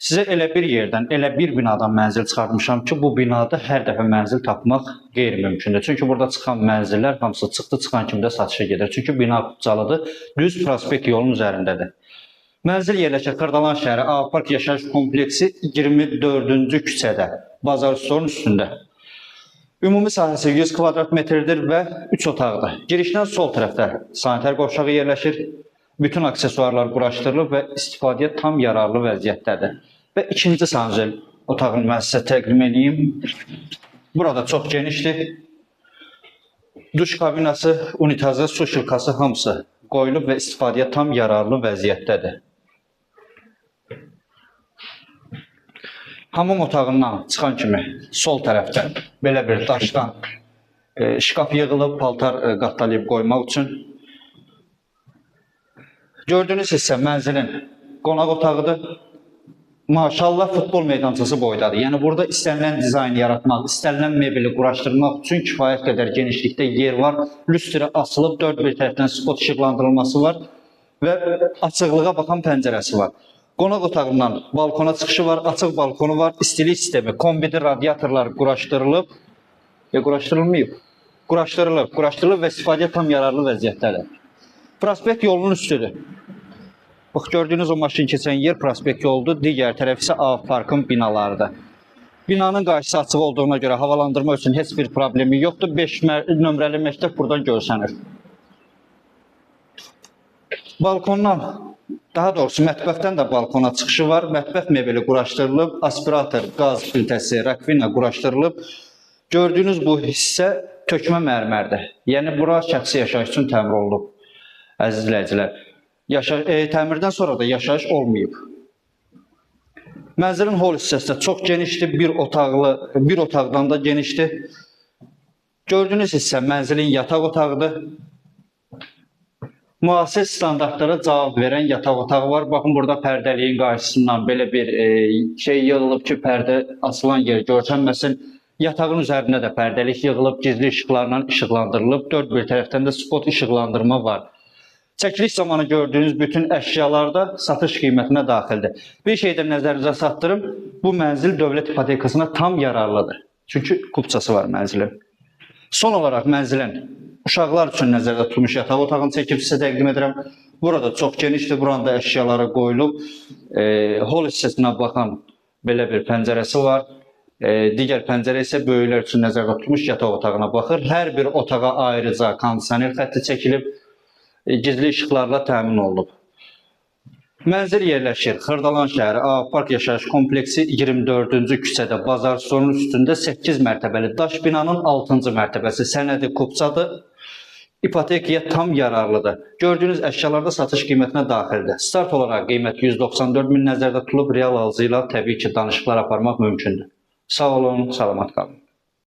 Sizə elə bir yerdən, elə bir binadan mənzil çıxartmışam ki, bu binada hər dəfə mənzil tapmaq qeyri-mümkündür. Çünki burada çıxan mənzillər hamısı çıxdı, çıxan kimi də satışa gedir. Çünki bina Qubcalıdır, düz prospekt yolunun üzərindədir. Mənzil yerləşir Xırdalan şəhəri A-Park yaşayış kompleksi 24-cü küçədə, Bazar Store'un üstündə. Ümumi sahəsi 100 kvadrat metrdir və 3 otaqdır. Girişdən sol tərəfdə sanitar qovşağı yerləşir. Bütün aksesuarlar quraşdırılıb və istifadəyə tam yararlı vəziyyətdədir. Və ikinci sanuzel otağını mən sizə təqdim edeyim. Burada çox genişdir. Duş kabinası, unitazı, su şılkası hamısı qoyulub və istifadəyə tam yararlı vəziyyətdədir. Hamam otağından çıxan kimi sol tərəfdə belə bir daşdan şkaf yığılıb, paltar qatlayıb qoymaq üçün. Gördüyünüz hissə mənzilin qonaq otağıdır. Maşallah futbol meydançası boydadır. Yəni burada istənilən dizayn yaratmaq, istənilən mebeli quraşdırmaq üçün kifayət qədər genişlikdə yer var. Lüstrə asılıb, dörd bir tərəfdən spot işıqlandırılması var və açıqlığa baxan pəncərəsi var. Qonaq otağından balkona çıxışı var, açıq balkonu var, istilik sistemi, kombidi radiatorlar quraşdırılıb, quraşdırılmayıb, quraşdırılıb və istifadəyə tam yararlı vəziyyətdədir. Prospekt yolunun üstüdür. Bax, gördüyünüz o maşın keçən yer prospekt yoldur, digər tərəf isə A-Parkın binalarıdır. Binanın qarşısı açıq olduğuna görə havalandırma üçün heç bir problemi yoxdur. 5 nömrəli məktəb buradan görsənir. Balkondan, daha doğrusu mətbəxdən də balkona çıxışı var. Mətbəx mebeli quraşdırılıb, aspirator, qaz filtrəsi, rakvina quraşdırılıb. Gördüyünüz bu hissə tökmə mərmərdir. Yəni, bura şəxsi yaşayış üçün təmir olunub. Əziz izləyicilər, təmirdən sonra da yaşayış olmayıb. Mənzilin hol hissəsi də çox genişdir, bir otaqdan da genişdir. Gördüyünüz hissə mənzilin yataq otağıdır. Müasir standartlara cavab verən yataq otağı var. Baxın, burada pərdəliyin qarşısından belə bir şey yığılıb ki, pərdə asılan yer görsənməsin. Yatağın üzərində də pərdəlik yığılıb, gizli işıqlarla işıqlandırılıb. Dörd bir tərəfdən də spot işıqlandırma var. Çəkiliş zamanı gördüyünüz bütün əşyalar da satış qiymətinə daxildir. Bir şey də nəzərinizə çatdırım, bu mənzil dövlət ipotekasına tam yararlıdır. Çünki Qubcası var mənzilin. Son olaraq mənzilin uşaqlar üçün nəzərdə tutulmuş yataq otağını çəkib sizə təqdim edirəm. Burada çox genişdir, buranda əşyaları qoyulub. Hol hissəsinə baxan belə bir pəncərəsi var. Digər pəncərə isə böyüklər üçün nəzərdə tutulmuş yataq otağına baxır. Hər bir otağa ayrıca kondisioner xətti çəkilib. Gizli işıqlarla təmin olunub. Mənzil yerləşir Xırdalan şəhəri A-Park yaşayış kompleksi 24-cü küçədə, Bazar Store'un üstündə 8 mərtəbəli daş binanın 6-cı mərtəbəsi. Sənədi Qubcadır, ipotekaya tam yararlıdır. Gördüyünüz əşyalar da satış qiymətinə daxildir. Start olaraq qiymət 194 min nəzərdə tutulub, real alıcı ilə təbii ki, danışıqlar aparmaq mümkündür. Sağ olun, salamat qalın.